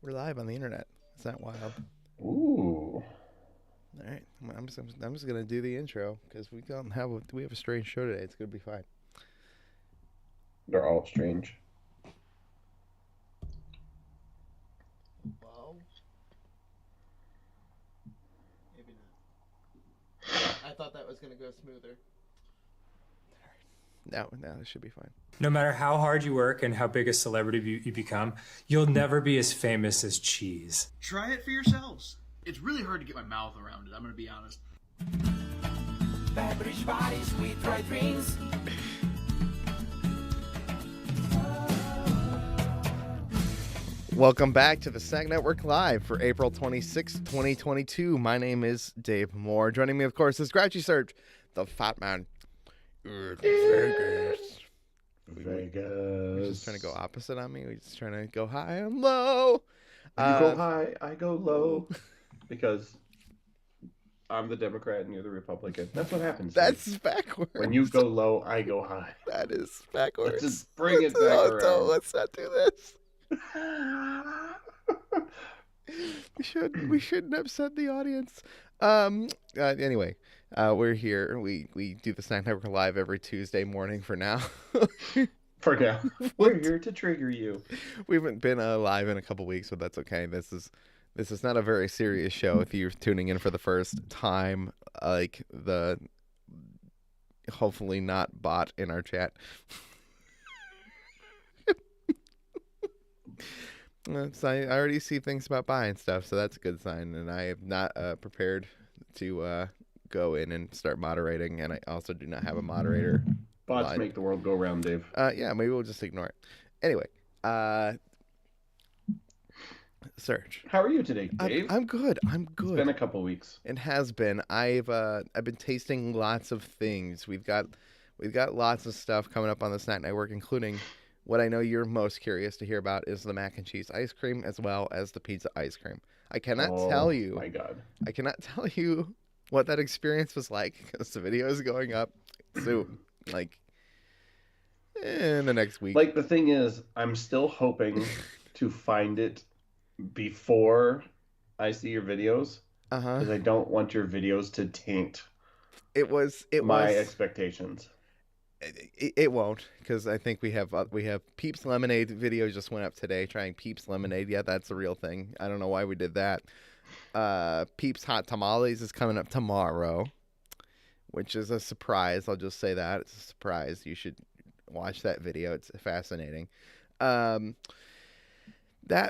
We're live on the internet. Is that wild? Ooh, All right, I'm just gonna do the intro because we have a strange show today. It's gonna be fine. they're all strange. Well, maybe not. I thought that was gonna go smoother. Now this should be fine. No matter how hard you work and how big a celebrity you become, you'll never be as famous as cheese. Try it for yourselves. It's really hard to get my mouth around it, I'm going to be honest. Bad rich bodies, sweet fried dreams. Welcome back to the Snack Network Live for April 26, 2022. My name is Dave Moore. Joining me, of course, is Grrouchie Surge, the Fat Man. Vegas. We're just trying to go opposite on me. We're just trying to go high and low. You go high, I go low, because I'm the Democrat and you're the Republican. That's what happens. That's Dave. backwards. When you go low, I go high. That is backwards. Let's just bring it back around. No, let's not do this. We shouldn't upset the audience. Anyway, we're here. We do the Snack Network Live every Tuesday morning for now. For now, we're here to trigger you. We haven't been live in a couple weeks, but that's okay. This is not a very serious show. If you're tuning in for the first time, like the hopefully not bot in our chat. So I already see things about buying stuff, so that's a good sign. And I am not prepared to go in and start moderating, and I also do not have a moderator. Bots make the world go round, Dave. Yeah, maybe we'll just ignore it. Anyway, Serge. How are you today, Dave? I'm good. I'm good. It's been a couple weeks. It has been. I've been tasting lots of things. We've got lots of stuff coming up on the Snack Network, including what I know you're most curious to hear about is the mac and cheese ice cream as well as the pizza ice cream. I cannot tell you. My God. I cannot tell you what that experience was like because the video is going up soon, like in the next week. Like, the thing is, I'm still hoping to find it before I see your videos, because I don't want your videos to taint my expectations. It won't, because I think we have Peeps Lemonade video just went up today. Trying Peeps Lemonade, yeah, that's a real thing. I don't know why we did that. Peeps Hot Tamales is coming up tomorrow, which is a surprise. I'll just say that it's a surprise. You should watch that video. It's fascinating. That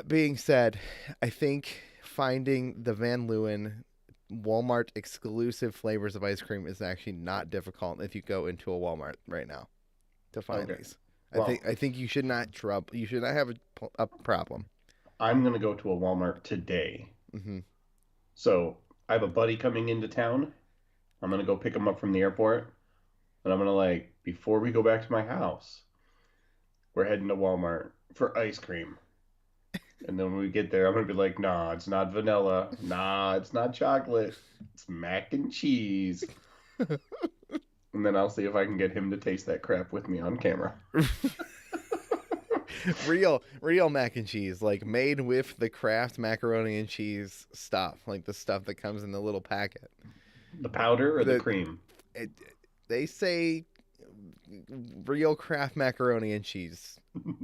being said, I think finding the Van Leeuwen Walmart exclusive flavors of ice cream is actually not difficult if you go into a Walmart right now to find these. Well, I think you should not have a problem. I'm gonna go to a Walmart today. Mm-hmm. So I have a buddy coming into town. I'm gonna go pick him up from the airport, and I'm gonna before we go back to my house, we're heading to Walmart for ice cream. And then when we get there, I'm going to be like, nah, it's not vanilla. Nah, it's not chocolate. It's mac and cheese. And then I'll see if I can get him to taste that crap with me on camera. Real mac and cheese, like made with the Kraft macaroni and cheese stuff, like the stuff that comes in the little packet. The powder or the cream? They say real Kraft macaroni and cheese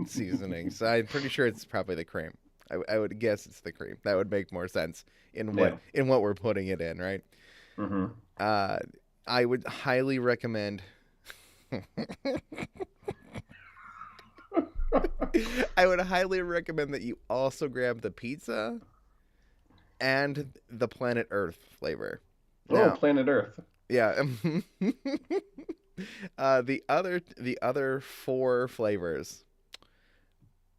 seasoning. So I'm pretty sure it's probably the cream. I would guess it's the cream. That would make more sense in what we're putting it in, right? Mm-hmm. I would highly recommend. I would highly recommend that you also grab the pizza and the Planet Earth flavor. Now, Planet Earth. Yeah. The other four flavors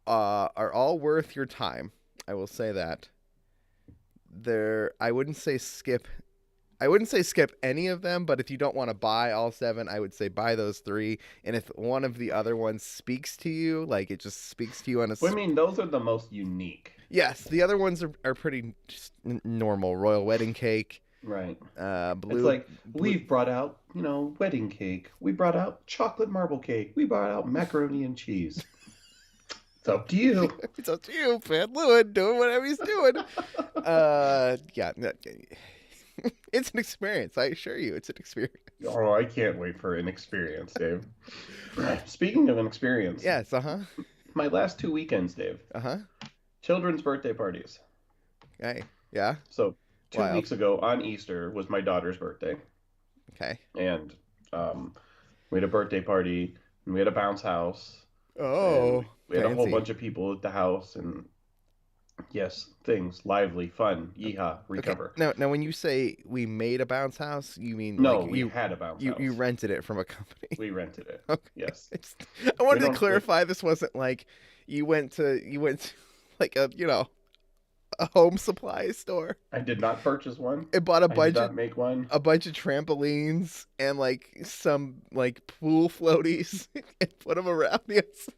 are all worth your time. I will say that. I wouldn't say skip any of them, but if you don't want to buy all seven, I would say buy those three. And if one of the other ones speaks to you, like it just speaks to you on a... Well, I mean, those are the most unique. Yes, the other ones are pretty just normal. Royal Wedding Cake. Right. Blue, it's like, we've brought out, wedding cake. We brought out chocolate marble cake. We brought out macaroni and cheese. It's up to you. It's up to you, Pat Lewin, doing whatever he's doing. Yeah, no, it's an experience. I assure you, it's an experience. Oh, I can't wait for an experience, Dave. Speaking of an experience, Yes, my last 2 weekends, Dave, children's birthday parties. Okay, yeah, So 2 Wild. weeks ago on Easter was my daughter's birthday, okay. and we had a birthday party, and we had a bounce house. Oh, and we had a whole fancy. bunch of people at the house, and yes, things lively, fun, yeehaw, recover. Okay. Now, when you say we made a bounce house, you mean No, like we you had a bounce you, house. you rented it from a company? We rented it. Okay. Yes. I wanted to don't- clarify this wasn't like you went to like a a home supply store I did not purchase one. and bought a I did bunch not of make one. trampolines and like some like pool floaties and put them around us.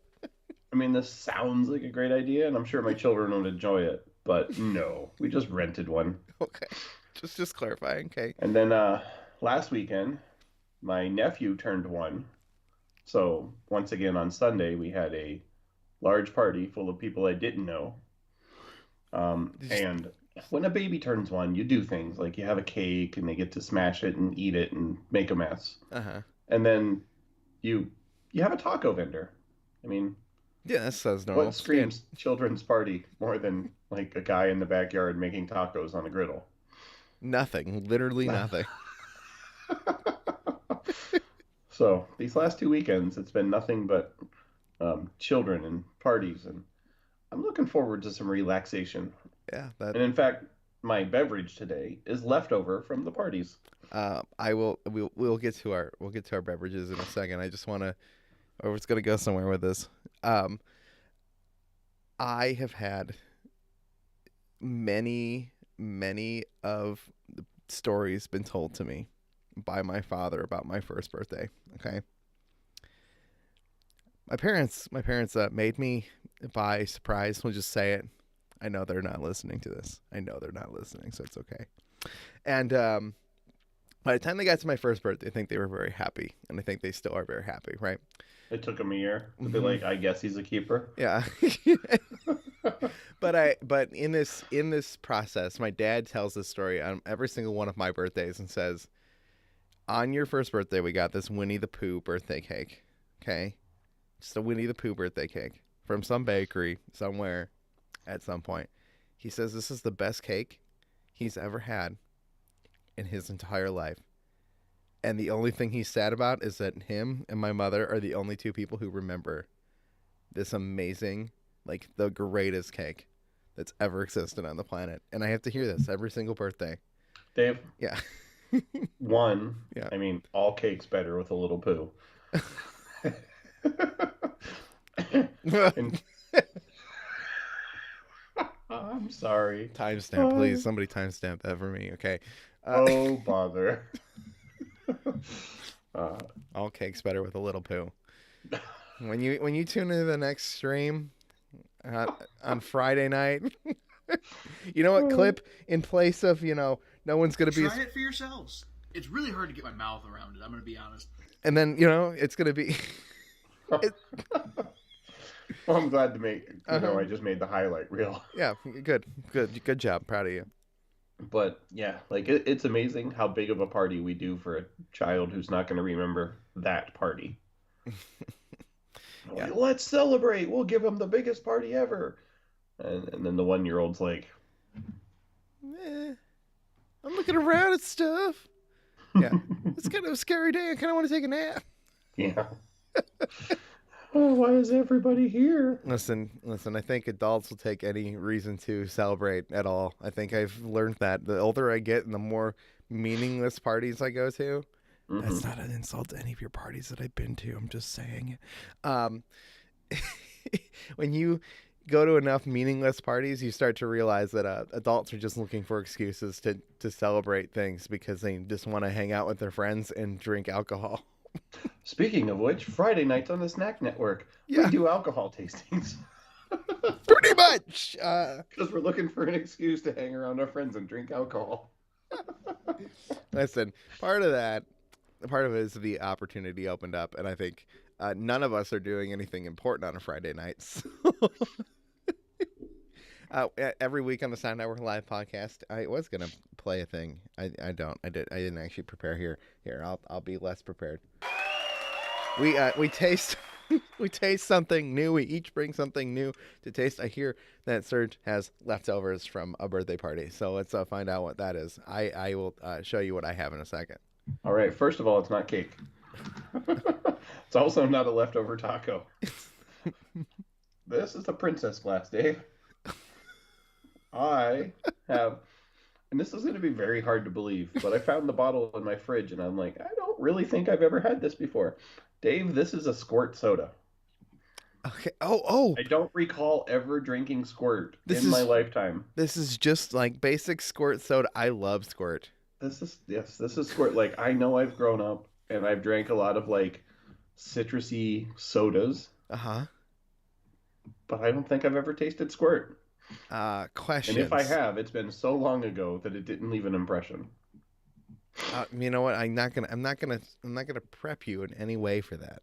I mean, this sounds like a great idea, and I'm sure my children would enjoy it, but no, we just rented one. Okay, just clarifying. Okay. And then last weekend, my nephew turned 1. So once again on Sunday, we had a large party full of people I didn't know. And when a baby turns 1, you do things like you have a cake and they get to smash it and eat it and make a mess. And then you have a taco vendor. I mean, Yeah, that sounds normal. what screams children's party more than like a guy in the backyard making tacos on a griddle? Nothing. Literally nothing. So these last 2 weekends, it's been nothing but children and parties, and I'm looking forward to some relaxation. Yeah, that. And in fact, my beverage today is leftover from the parties. We'll get to our beverages in a second. I just want to, or it's gonna go somewhere with this. I have had many of the stories been told to me by my father about my first birthday. Okay. My parents made me by surprise. We'll just say it. I know they're not listening to this. I know they're not listening, so it's okay. And by the time they got to my first birthday, I think they were very happy, and I think they still are very happy, right? It took him a year to be like, I guess he's a keeper. Yeah. But in this process, my dad tells this story on every single one of my birthdays and says, on your first birthday, we got this Winnie the Pooh birthday cake. Okay? Just a Winnie the Pooh birthday cake from some bakery somewhere at some point. He says this is the best cake he's ever had in his entire life. And the only thing he's sad about is that him and my mother are the only two people who remember this amazing, like the greatest cake that's ever existed on the planet. And I have to hear this every single birthday. Dave? Yeah. One, Yeah. I mean, all cake's better with a little poo. And- I'm sorry. Timestamp, please. Somebody timestamp that for me, okay? Oh, bother. All cake's better with a little poo. When you tune into the next stream on Friday night, you know what? Clip in place of no one's gonna be. Try it for yourselves. It's really hard to get my mouth around it. I'm gonna be honest. And then it's gonna be. Well, I'm glad to make. I just made the highlight reel. Yeah, good job. Proud of you. But yeah, like it's amazing how big of a party we do for a child who's not going to remember that party. Yeah. Like, let's celebrate. We'll give them the biggest party ever. And then the 1-year-old's like, I'm looking around at stuff. Yeah, it's kind of a scary day. I kind of want to take a nap. yeah. Oh, why is everybody here? Listen. I think adults will take any reason to celebrate at all. I think I've learned that the older I get and the more meaningless parties I go to. Mm-hmm. That's not an insult to any of your parties that I've been to. I'm just saying. When you go to enough meaningless parties, you start to realize that adults are just looking for excuses to celebrate things because they just want to hang out with their friends and drink alcohol. Speaking of which, Friday nights on the Snack Network, Yeah. we do alcohol tastings. Pretty much. Because we're looking for an excuse to hang around our friends and drink alcohol. Listen, part of it is the opportunity opened up, and I think None of us are doing anything important on a Friday night. So every week on the Sound Network Live podcast, I was gonna play a thing. I didn't actually prepare here. I'll be less prepared. We taste we taste something new. We each bring something new to taste. I hear that Serge has leftovers from a birthday party, so let's find out what that is. I will show you what I have in a second. All right. First of all, it's not cake. It's also not a leftover taco. This is the princess glass, Dave. I have, and this is going to be very hard to believe, but I found the bottle in my fridge, and I'm like, I don't really think I've ever had this before. Dave, this is a Squirt soda. Okay. Oh. I don't recall ever drinking Squirt my lifetime. This is just like basic Squirt soda. I love Squirt. This is Squirt. Like, I know I've grown up, and I've drank a lot of, like, citrusy sodas. Uh-huh. But I don't think I've ever tasted Squirt. Questions. And if I have, it's been so long ago that it didn't leave an impression. You know what? I'm not gonna prep you in any way for that.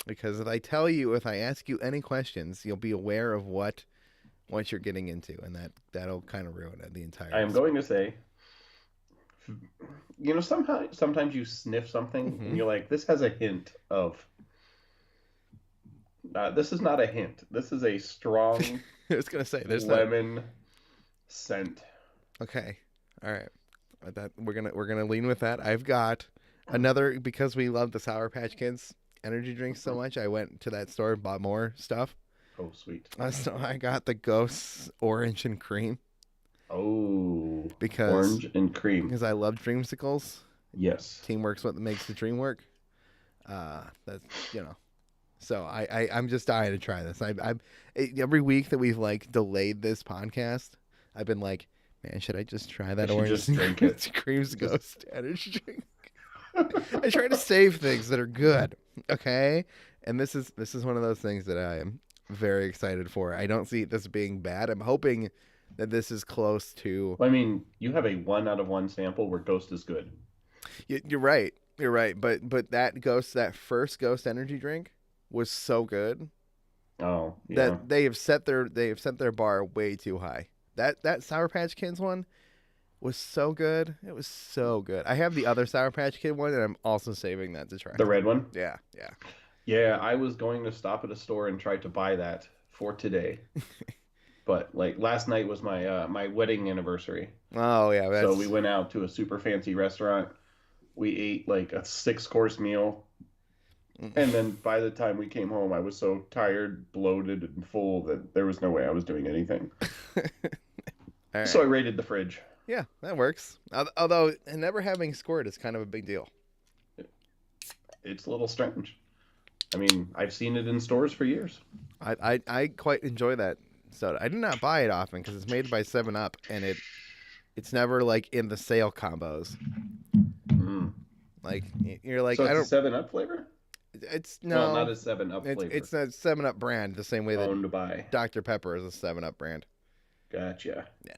Because if I ask you any questions, you'll be aware of what you're getting into, and that'll kind of ruin it, the entire. I am going to say, you know, sometimes you sniff something and you're like, this has a hint of. This is not a hint. This is a strong. I was gonna say there's lemon scent. Okay, all right. That we're gonna lean with that. I've got another, because we love the Sour Patch Kids energy drinks so much. I went to that store and bought more stuff. Oh, sweet. So I got the Ghosts Orange and Cream. Oh, orange and cream. Because I love dreamsicles. Yes. Teamwork's what makes the dream work. That's So I'm just dying to try this. Every week that we've like delayed this podcast, I've been like, man, should I just try that orange just drink it. Cream's Ghost energy drink? I try to save things that are good, okay? And this is one of those things that I am very excited for. I don't see this being bad. I'm hoping that this is close to. Well, I mean, you have a 1 out of 1 sample where Ghost is good. You're right. You're right. But that first Ghost energy drink was so good. Oh, yeah. That they have set their bar way too high. That Sour Patch Kids one was so good. It was so good. I have the other Sour Patch Kid one, and I'm also saving that to try. The red one? Yeah. Yeah, I was going to stop at a store and try to buy that for today. But like last night was my my wedding anniversary. Oh yeah. So we went out to a super fancy restaurant. We ate like a 6-course meal. And then by the time we came home, I was so tired, bloated, and full that there was no way I was doing anything. Right. So I raided the fridge. Yeah, that works. Although never having Squirt is kind of a big deal. It's a little strange. I mean, I've seen it in stores for years. I quite enjoy that soda. I do not buy it often because it's made by 7-Up, and it's never like in the sale combos. Mm. Like you're like, so it's I don't. 7-Up flavor? It's no, well, not a 7-Up flavor. It's a 7-Up brand, the same way that owned by Dr. Pepper is a 7-Up brand. Gotcha. Yeah.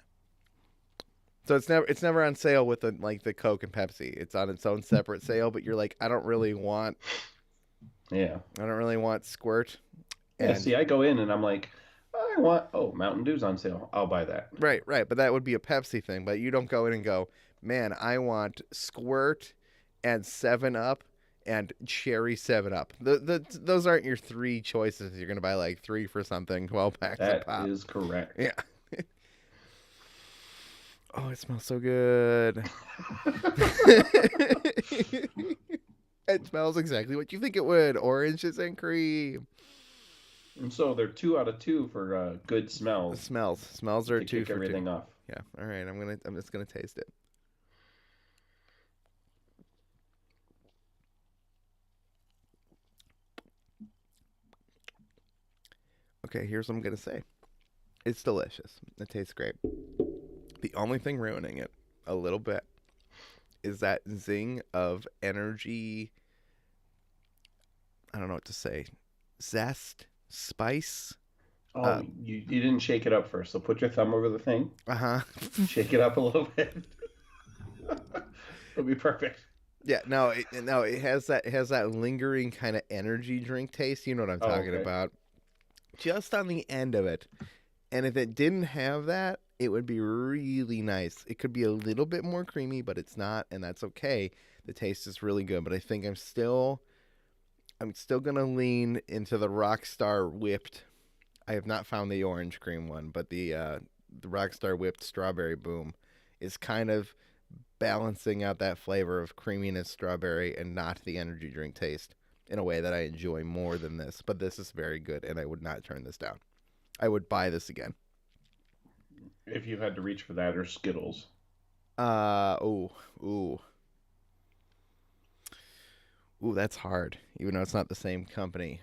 So it's never on sale with the Coke and Pepsi. It's on its own separate sale, but you're like, I don't really want Squirt. Yeah, see, I go in and I'm like, I want Mountain Dew's on sale. I'll buy that. Right, but that would be a Pepsi thing, but you don't go in and go, man, I want Squirt and 7-Up and Cherry 7-Up. Those aren't your 3 choices. You're going to buy like 3 for something, 12 packs of pop. That is correct. Yeah. Oh, it smells so good. It smells exactly what you think it would. Oranges and cream. And so they're 2 out of 2 for good smells. Smells are 2 for 2. Everything off. Yeah. All right. I'm just gonna taste it. Okay. Here's what I'm gonna say. It's delicious. It tastes great. The only thing ruining it a little bit is that zing of energy. I don't know what to say. Zest, spice. Oh, you didn't shake it up first. So put your thumb over the thing. Uh-huh. Shake it up a little bit. It'll be perfect. Yeah, no, it has that lingering kind of energy drink taste. You know what I'm Oh, talking okay. about. Just on the end of it. And if it didn't have that, it would be really nice. It could be a little bit more creamy, but it's not, and that's okay. The taste is really good, but I think I'm still gonna lean into the Rockstar whipped. I have not found the orange cream one, but the Rockstar whipped strawberry boom is kind of balancing out that flavor of creaminess strawberry and not the energy drink taste in a way that I enjoy more than this. But this is very good, and I would not turn this down. I would buy this again. If you had to reach for that or Skittles. Ooh, that's hard. Even though it's not the same company.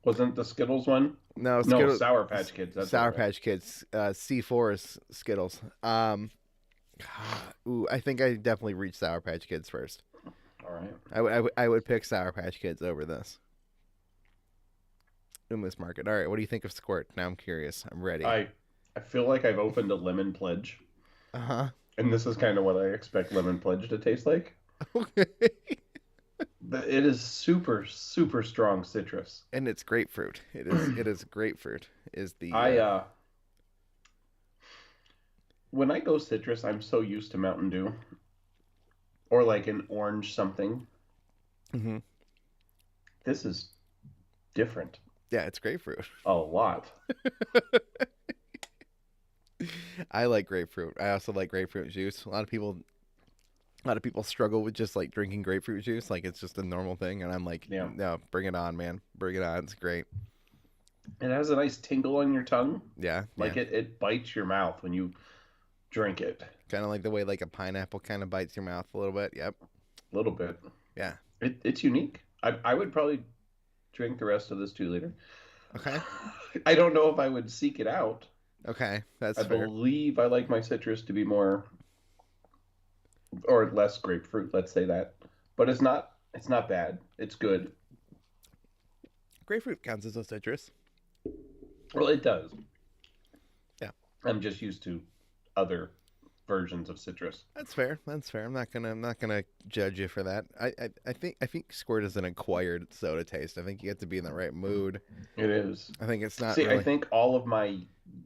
Wasn't the Skittles one? No, No, Skittles, Sour Patch Kids. That's Sour what it was. Patch Kids. C4 is Skittles. I think I definitely reach Sour Patch Kids first. All right. I would pick Sour Patch Kids over this. In this market. All right, what do you think of Squirt? Now I'm curious. I'm ready. I feel like I've opened a lemon pledge, Uh-huh. and this is kind of what I expect lemon pledge to taste like. Okay. It is super, super strong citrus. And it's grapefruit. It is grapefruit. Is the When I go citrus, I'm so used to Mountain Dew or like an orange something. Mhm. This is different Yeah, it's grapefruit. a lot. I like grapefruit. I also like grapefruit juice. A lot of people struggle with just like drinking grapefruit juice, like it's just a normal thing, and I'm like, Yeah. no, bring it on, man. Bring it on. It's great. It has a nice tingle on your tongue. Yeah. Like yeah. it bites your mouth when you drink it. Kind of like the way like a pineapple kind of bites your mouth a little bit. Yep. A little bit. Yeah. It's unique. I would probably drink the rest of this 2 liter. Okay. I don't know if I would seek it out. Okay. That's I fair. believe I like my citrus to be more or less grapefruit, let's say that. But it's not bad. It's good. Grapefruit counts as a citrus. Well, it does. Yeah. I'm just used to other versions of citrus. That's fair. That's fair. I'm not gonna judge you for that. I think Squirt is an acquired soda taste. I think you have to be in the right mood. It is. I think it's not See, really... I think all of my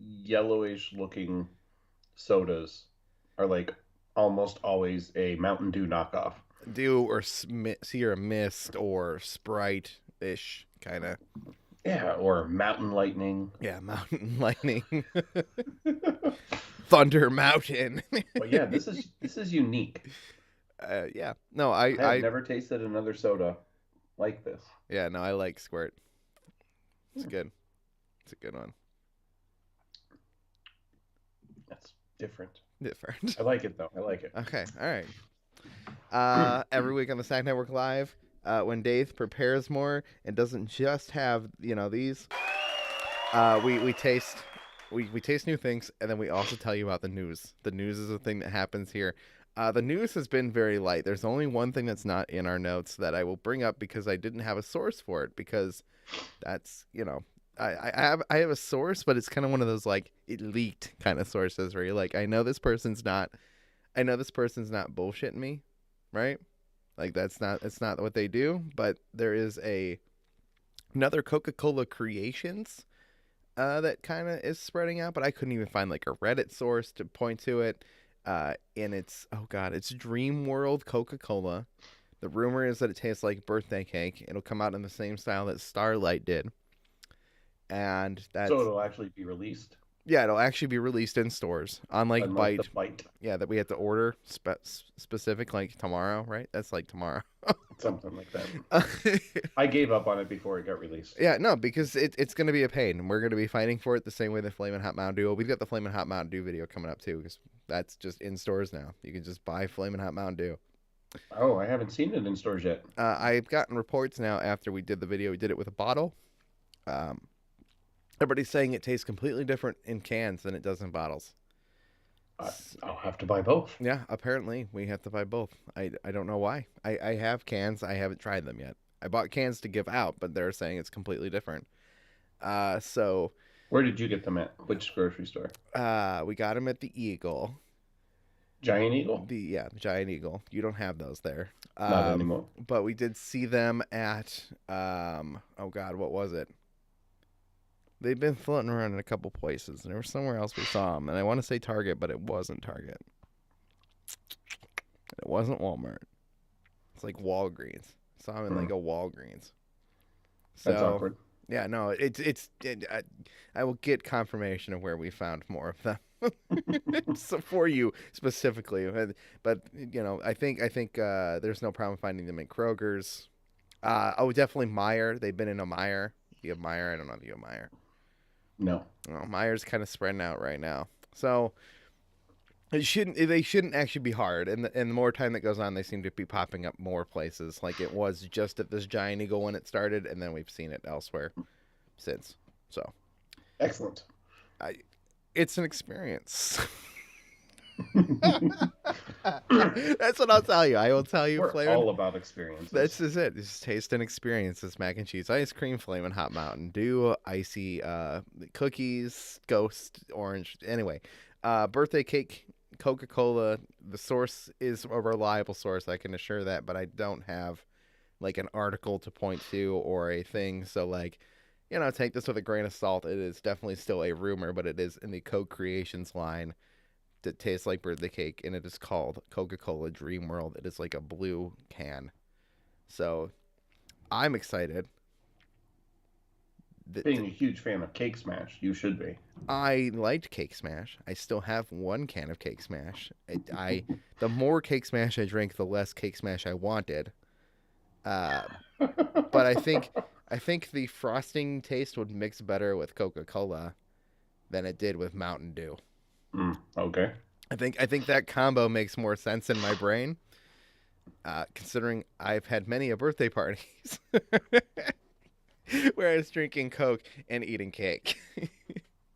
yellowish looking sodas are like almost always a Mountain Dew knockoff. Dew or Sierra Mist or Sprite-ish kind of. Yeah, or Mountain Lightning. Yeah, Mountain Lightning. Thunder Mountain. But yeah, this is unique. Yeah. No, I've never tasted another soda like this. Yeah, no, I like Squirt. It's good. It's a good one. That's different. Different. I like it though. I like it. Okay, all right. Every week on the Snack Network Live, when Dave prepares more and doesn't just have these, we taste new things, and then we also tell you about the news. The news is a thing that happens here. The news has been very light. There's only one thing that's not in our notes that I will bring up because I didn't have a source for it, because that's I have a source, but it's kind of one of those like it leaked kind of sources where you're like, I know this person's not bullshitting me, right? Like it's not what they do. But there is another Coca-Cola Creations that kind of is spreading out, but I couldn't even find like a Reddit source to point to it. And it's Dreamworld Coca-Cola. The rumor is that it tastes like birthday cake. It'll come out in the same style that Starlight did. And that's... So it'll actually be released? Yeah, it'll actually be released in stores. Unlike Bite. The Bite. Yeah, that we have to order specific like tomorrow, right? That's like tomorrow. Something like that. I gave up on it before it got released. Yeah, no, because it's going to be a pain. And we're going to be fighting for it the same way the Flamin Hot Mountain Dew. We've got the Flamin Hot Mountain Dew video coming up too, because that's just in stores now. You can just buy Flamin Hot Mountain Dew. Oh, I haven't seen it in stores yet. I've gotten reports now after we did the video. We did it with a bottle. Everybody's saying it tastes completely different in cans than it does in bottles. I'll have to buy both. Yeah, apparently we have to buy both. I don't know why. I have cans. I haven't tried them yet. I bought cans to give out, but they're saying it's completely different. So... Where did you get them at? Which grocery store? We got them at the Eagle. Giant Eagle? The Giant Eagle. You don't have those there. Not anymore. But we did see them at oh God, what was it? They've been floating around in a couple places, and there was somewhere else we saw them, and I want to say Target, but it wasn't Target. It wasn't Walmart. It's like Walgreens. Saw them in like a Walgreens. So, That's awkward. Yeah, no, I will get confirmation of where we found more of them. So for you specifically, but you know, I think there's no problem finding them in Kroger's. Definitely Meijer. They've been in a Meijer. You have Meijer. I don't know if you have Meijer. No. Well, Meijer's kind of spreading out right now, so they shouldn't actually be hard. And the more time that goes on, they seem to be popping up more places. Like it was just at this Giant Eagle when it started, and then we've seen it elsewhere since. So Excellent. It's an experience. That's what I'll tell you. I will tell you, We're all about experiences. This is it. It's taste and experience. It's mac and cheese, ice cream, Flamin Hot Mountain Dew, icy cookies, Ghost Orange. Anyway, birthday cake, Coca-Cola. The source is a reliable source. I can assure that, but I don't have like an article to point to or a thing. So like, you know, take this with a grain of salt. It is definitely still a rumor, but it is in the Co-Creations line that tastes like birthday cake, and it is called Coca-Cola Dreamworld. It is like a blue can. So I'm excited. Being a huge fan of Cake Smash, you should be. I liked Cake Smash. I still have one can of Cake Smash. The more Cake Smash I drank, the less Cake Smash I wanted. But I think the frosting taste would mix better with Coca-Cola than it did with Mountain Dew. Okay. I think that combo makes more sense in my brain, considering I've had many a birthday parties where I was drinking Coke and eating cake.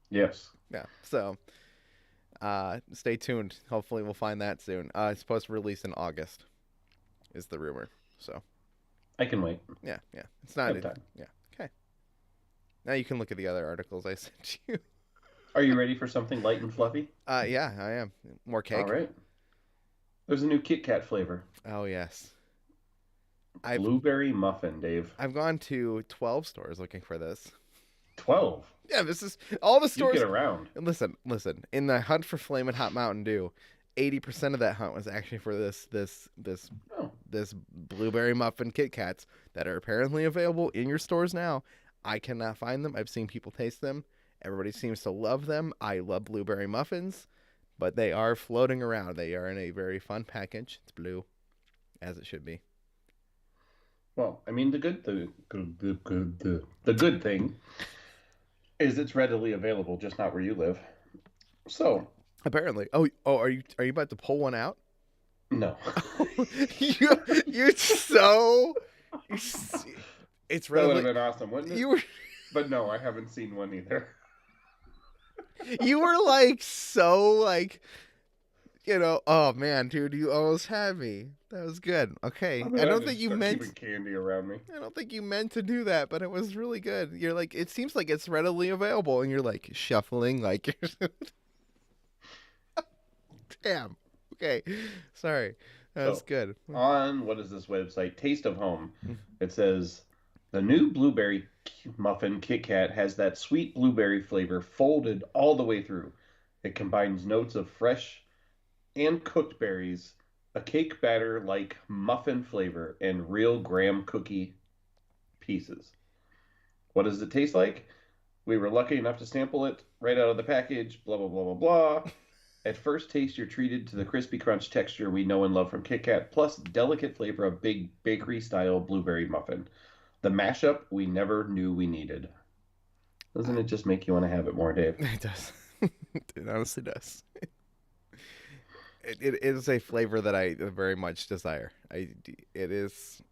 Yes. Yeah. So, stay tuned. Hopefully, we'll find that soon. It's supposed to release in August, is the rumor. So. I can wait. Yeah. It's not. Good time. Yeah. Okay. Now you can look at the other articles I sent you. Are you ready for something light and fluffy? Yeah, I am. More cake. All right. There's a new Kit Kat flavor. Oh yes. Blueberry muffin, Dave. I've gone to 12 stores looking for this. 12. Yeah, this is all the stores. You get around. And listen. In the hunt for Flamin Hot Mountain Dew, 80% of that hunt was actually for this blueberry muffin Kit Kats that are apparently available in your stores now. I cannot find them. I've seen people taste them. Everybody seems to love them. I love blueberry muffins, but they are floating around. They are in a very fun package. It's blue, as it should be. Well, I mean, the good thing is it's readily available, just not where you live. So apparently, are you about to pull one out? No. It's That would have readily. been awesome, wouldn't it? But no, I haven't seen one either. You were like so like, you know, oh man, dude, you almost had me. That was good. Okay. I don't think you meant keeping candy around me. I don't think you meant to do that, but it was really good. You're like, it seems like it's readily available, and you're like shuffling like you're damn. Okay. Sorry. That was good. On what is this website? Taste of Home. It says the new blueberry muffin Kit Kat has that sweet blueberry flavor folded all the way through. It combines notes of fresh and cooked berries, a cake batter like muffin flavor, and real graham cookie pieces. What does it taste like? We were lucky enough to sample it right out of the package, blah, blah, blah, blah, blah. At first taste, you're treated to the crispy crunch texture we know and love from Kit Kat, plus delicate flavor of big bakery-style blueberry muffin. The mashup we never knew we needed. Doesn't it just make you want to have it more, Dave? It does. It honestly does. It is a flavor that I very much desire. It is.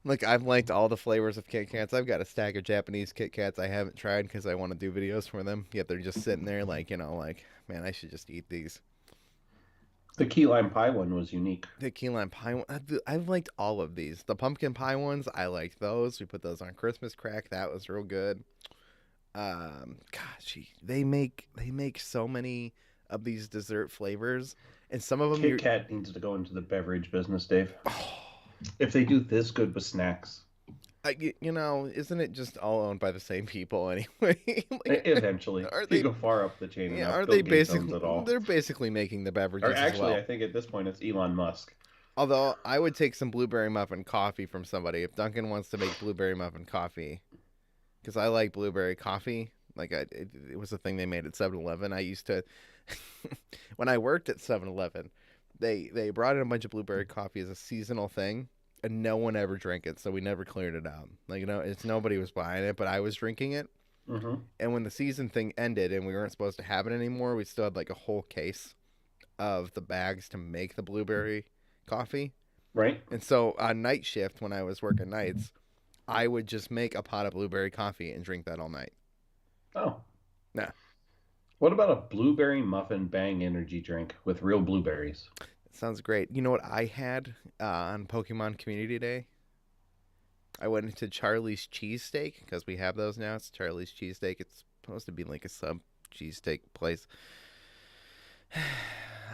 Look, I've liked all the flavors of Kit Kats. I've got a stack of Japanese Kit Kats I haven't tried because I want to do videos for them. Yet they're just sitting there like, you know, like, man, I should just eat these. The key lime pie one was unique. The key lime pie one, I've liked all of these. The pumpkin pie ones, I liked those. We put those on Christmas crack. That was real good. Gosh, they make so many of these dessert flavors, and some of them Kit Kat needs to go into the beverage business, Dave. If they do this good with snacks. Isn't it just all owned by the same people anyway? Eventually. If you go far up the chain enough, Aren't Bill they Gates owns basically? it all. They're basically making the beverages Or actually, as well. I think at this point it's Elon Musk. Although I would take some blueberry muffin coffee from somebody if Duncan wants to make blueberry muffin coffee, because I like blueberry coffee. Like it was a thing they made at 7-Eleven. I used to, when I worked at 7-Eleven, they brought in a bunch of blueberry coffee as a seasonal thing, and no one ever drank it, so we never cleared it out. Like nobody was buying it, but I was drinking it. Mm-hmm. And when the season thing ended and we weren't supposed to have it anymore, we still had like a whole case of the bags to make the blueberry coffee. Right. And so on night shift, when I was working nights, I would just make a pot of blueberry coffee and drink that all night. Oh. Nah. What about a blueberry muffin bang energy drink with real blueberries? Sounds great. You know what I had on Pokemon Community Day? I went into Charlie's Cheesesteak, because we have those now. It's Charlie's Cheesesteak. It's supposed to be like a sub cheesesteak place.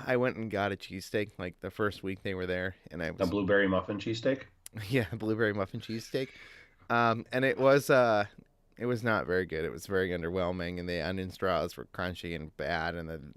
I went and got a cheesesteak like the first week they were there, and I was A blueberry muffin cheesesteak? yeah, blueberry muffin cheesesteak. And it was not very good. It was very underwhelming, and the onion straws were crunchy and bad, and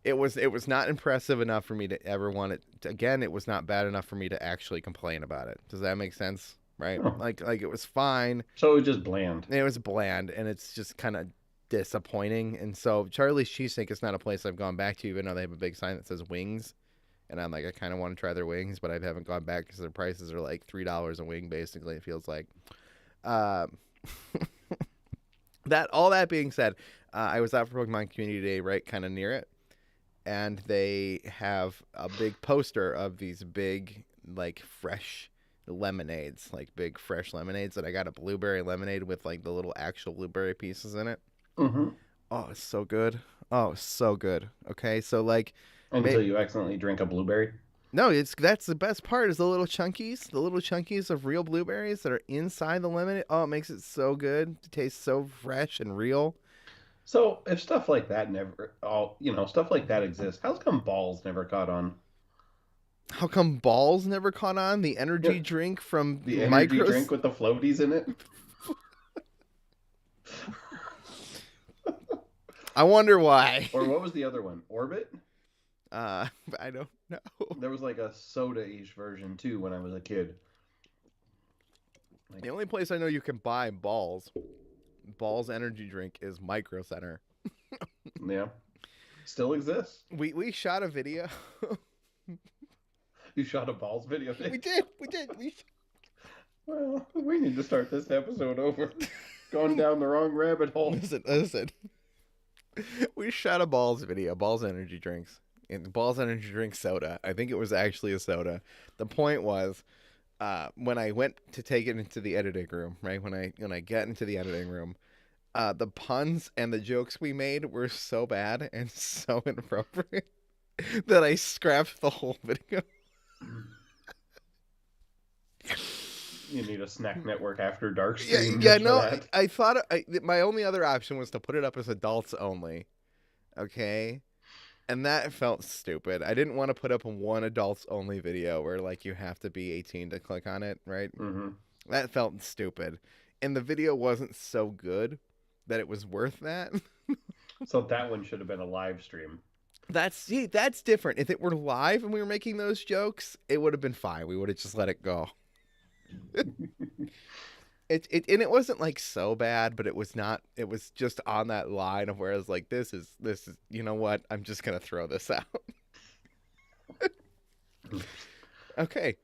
it was not impressive enough for me to ever want it. Again, it was not bad enough for me to actually complain about it. Does that make sense? Right? Oh. Like it was fine. So it was just bland. It was bland, and it's just kind of disappointing. And so Charlie's Cheesesteak is not a place I've gone back to, even though they have a big sign that says wings. And I'm like, I kind of want to try their wings, but I haven't gone back because their prices are like $3 a wing, basically, it feels like. All that being said, I was out for Pokemon Community Day, right kind of near it. And they have a big poster of these big, like, fresh lemonades, like big fresh lemonades. And I got a blueberry lemonade with, like, the little actual blueberry pieces in it. Mm-hmm. Oh, it's so good. Oh, it's so good. Okay, so, like... Until you accidentally drink a blueberry? No, that's the best part is the little chunkies of real blueberries that are inside the lemonade. Oh, it makes it so good. It tastes so fresh and real. So if stuff like that stuff like that exists, how's come balls never caught on? How come balls never caught on? The energy drink from The energy Micros? drink with the floaties in it? I wonder why. Or what was the other one? Orbit? I don't know. There was like a soda-ish version too when I was a kid. The only place I know you can buy Balls energy drink is Micro Center. Yeah. Still exists. We shot a video. You shot a Balls video? We did. Well, we need to start this episode over. Going down the wrong rabbit hole. Listen. We shot a Balls video, Balls energy drinks. And Balls energy drink soda. I think it was actually a soda. The point was, when I went to take it into the editing room, right? When I get into the editing room, the puns and the jokes we made were so bad and so inappropriate that I scrapped the whole video. You need a Snack Network After Dark stream. Yeah, no. I thought my only other option was to put it up as adults only. Okay. And that felt stupid. I didn't want to put up one adults only video where like you have to be 18 to click on it, right? Mm-hmm. That felt stupid. And the video wasn't so good that it was worth that. So that one should have been a live stream. That's different. If it were live and we were making those jokes, it would have been fine. We would have just let it go. It wasn't like so bad, but it was not. It was just on that line of where I was like, this is. You know what? I'm just gonna throw this out. Okay.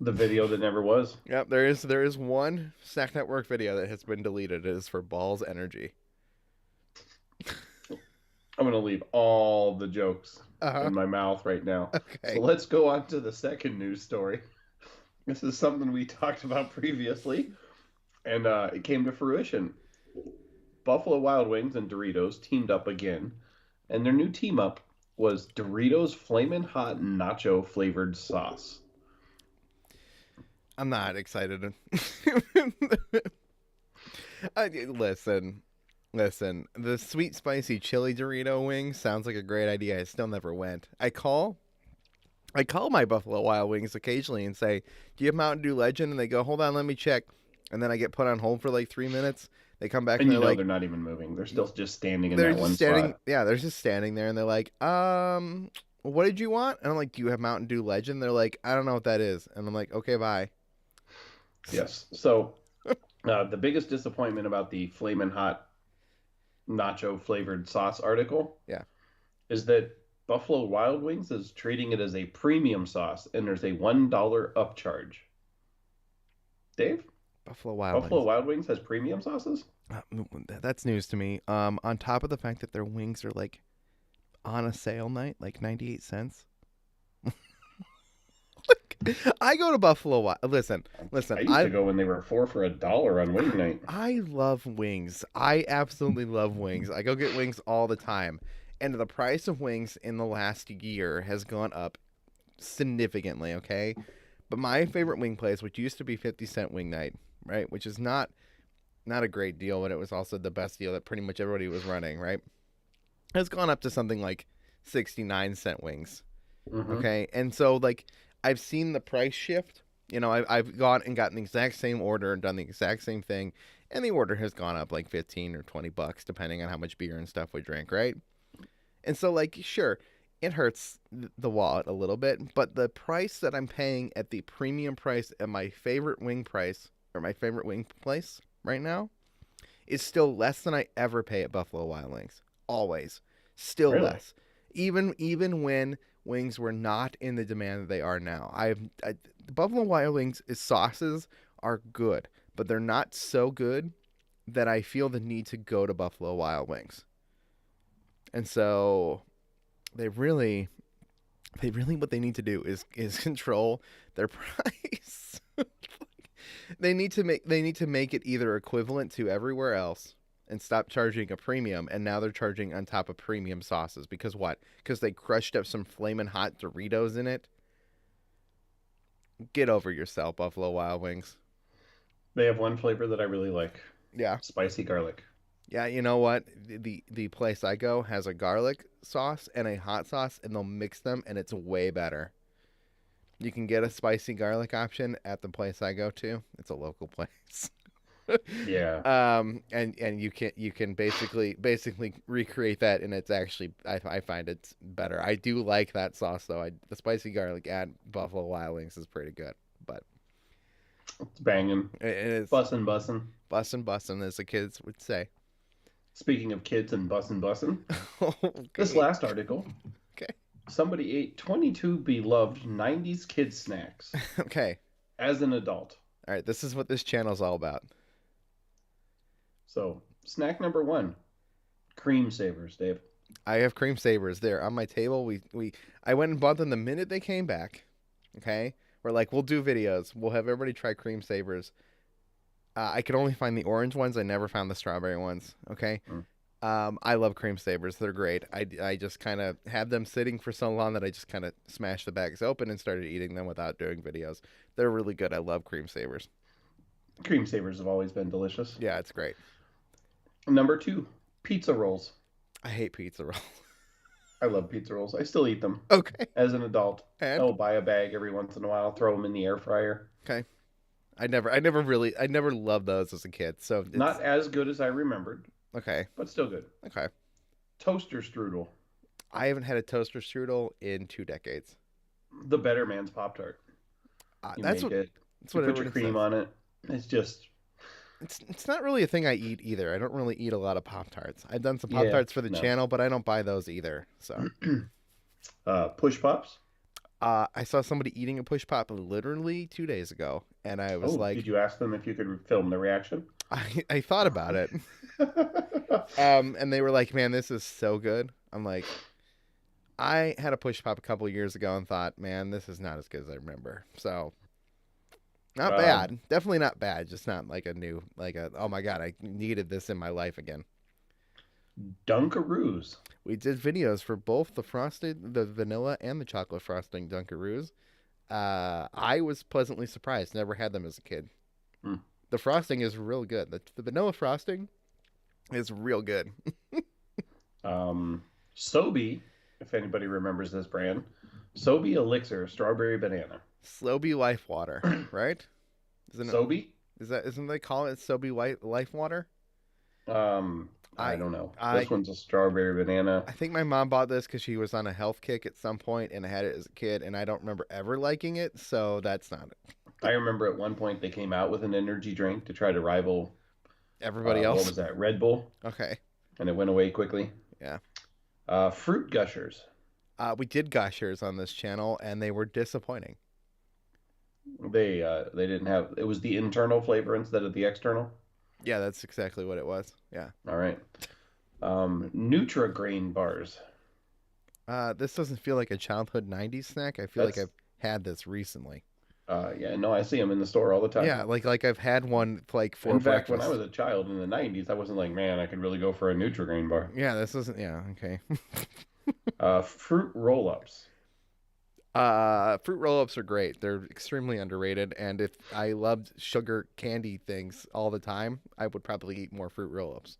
The video that never was. Yep. There is one Snack Network video that has been deleted. It is for Balls Energy. I'm gonna leave all the jokes in my mouth right now. Okay. So let's go on to the second news story. This is something we talked about previously. And it came to fruition. Buffalo Wild Wings and Doritos teamed up again. And their new team up was Doritos Flamin Hot Nacho flavored sauce. I'm not excited. Listen, Listen, the sweet spicy chili Dorito wings sounds like a great idea. I still never went. I call my Buffalo Wild Wings occasionally and say, "Do you have Mountain Dew Legend?" And they go, "Hold on, let me check." And then I get put on hold for like 3 minutes. They come back And and you they're know like, they're not even moving. They're still just standing in they're that just one standing. spot. Yeah, they're just standing there, and they're like, what did you want? And I'm like, "Do you have Mountain Dew Legend?" They're like, "I don't know what that is." And I'm like, "Okay, bye." Yes. So the biggest disappointment about the Flamin Hot nacho flavored sauce article Yeah. is that Buffalo Wild Wings is treating it as a premium sauce, and there's a $1 upcharge. Dave, Buffalo Wild Buffalo Wings. Wild Wings has premium sauces? That's news to me. On top of the fact that their wings are like on a sale night, like 98 cents. I go to Buffalo Wild. Listen. I used to go when they were $4 for $1 on wing night. I love wings. I absolutely love wings. I go get wings all the time. And the price of wings in the last year has gone up significantly, okay? But my favorite wing place, which used to be 50-cent wing night, right? Which is not a great deal, but it was also the best deal that pretty much everybody was running, right? Has gone up to something like 69-cent wings. Mhm. Okay? And so like I've seen the price shift. You know, I've gone and gotten the exact same order and done the exact same thing, and the order has gone up like 15 or $20 depending on how much beer and stuff we drink, right? And so like sure, it hurts the wallet a little bit, but the price that I'm paying at the premium price at my favorite wing price or my favorite wing place right now is still less than I ever pay at Buffalo Wild Wings. Always. Still Really? less. Even when wings were not in the demand that they are now. The Buffalo Wild Wings sauces are good, but they're not so good that I feel the need to go to Buffalo Wild Wings. And so they really what they need to do is control their price. They need to make it either equivalent to everywhere else and stop charging a premium, and now they're charging on top of premium sauces because what? Because they crushed up some Flamin' Hot Doritos in it. Get over yourself, Buffalo Wild Wings. They have one flavor that I really like. Yeah. Spicy garlic. Yeah, you know what? The place I go has a garlic sauce and a hot sauce, and they'll mix them, and it's way better. You can get a spicy garlic option at the place I go to. It's a local place. Yeah. And you can basically recreate that, and it's actually I find it's better. I do like that sauce though. The spicy garlic at Buffalo Wild Wings is pretty good, but It's banging. it is Bussin'. bussin', as the kids would say. Speaking of kids and bussin'. Okay. This last article. Okay. Somebody ate 22 beloved 90s kids snacks Okay. as an adult. All right. This is what this channel's all about. So, snack number 1, cream savers, Dave. I have cream savers there on my table. I went and bought them the minute they came back. Okay. We're like, we'll do videos. We'll have everybody try cream savers. I could only find the orange ones. I never found the strawberry ones. Okay. I love cream savers. They're great. I just kind of had them sitting for so long that I just kind of smashed the bags open and started eating them without doing videos. They're really good. I love cream savers. Cream savers have always been delicious. Yeah, it's great. Number 2, pizza rolls. I hate pizza rolls. I love pizza rolls. I still eat them Okay. as an adult. And? I'll buy a bag every once in a while, throw them in the air fryer. Okay. I never loved those as a kid. So it's Not as good as I remembered, okay. but still good. Okay. Toaster strudel. I haven't had a toaster strudel in 2 decades. The better man's Pop-Tart. That's make what it. that's You what put your everybody cream says. on it. It's just... It's not really a thing I eat either. I don't really eat a lot of Pop-Tarts. I've done some Yeah, Pop-Tarts for the no. channel, but I don't buy those either. So Push Pops. I saw somebody eating a push pop literally 2 days ago, and I was like, did you ask them if you could film the reaction? I thought about it. And they were like, "Man, this is so good." I'm like, I had a push pop a couple years ago and thought, "Man, this is not as good as I remember." So, not bad. Definitely not bad. Just not like oh my God, I needed this in my life again. Dunkaroos. We did videos for both the vanilla and the chocolate frosting Dunkaroos. I was pleasantly surprised. Never had them as a kid. The frosting is real good. The vanilla frosting It's real good. Sobe, if anybody remembers this brand, Sobe Elixir Strawberry Banana. Slowbee Life Water, right? Isn't it? Sobe? Isn't they call it Slowbee Life Water? I don't know. I- This one's a strawberry banana. I think my mom bought this because she was on a health kick at some point and I had it as a kid, and I don't remember ever liking it, so that's not it. I remember at one point they came out with an energy drink to try to rival Everybody else? What was that? Red Bull, Okay. and it went away quickly. Yeah. Fruit Gushers. We did Gushers on this channel, and they were disappointing. They didn't have. It was the internal flavor instead of the external. Yeah, that's exactly what it was. Yeah. All right. Nutra grain bars. This doesn't feel like a childhood 90s snack. I feel like That's- I've had this recently. Yeah, no, I see them in the store all the time. Yeah, like I've had one like for In fact, breakfast. when I was a child in the 90s, I wasn't like, man, I could really go for a Nutri-Grain bar. Yeah, this isn't. Yeah, okay. Fruit roll-ups. Fruit roll-ups are great. They're extremely underrated, and if I loved sugar candy things all the time, I would probably eat more fruit roll-ups.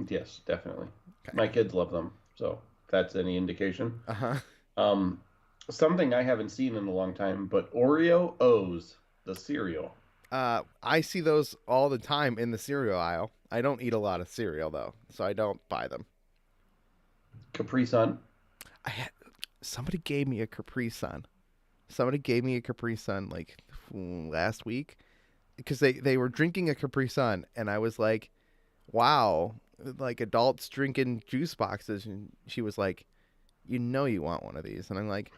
Yes, definitely. Okay. My kids love them, so if that's any indication. Uh-huh. Something I haven't seen in a long time, but Oreo O's, the cereal. I see those all the time in the cereal aisle. I don't eat a lot of cereal though, so I don't buy them. Capri Sun. Somebody gave me a Capri Sun. Somebody gave me a Capri Sun like last week because they were drinking a Capri Sun, and I was like, wow, like adults drinking juice boxes, and she was like, you know you want one of these, and I'm like,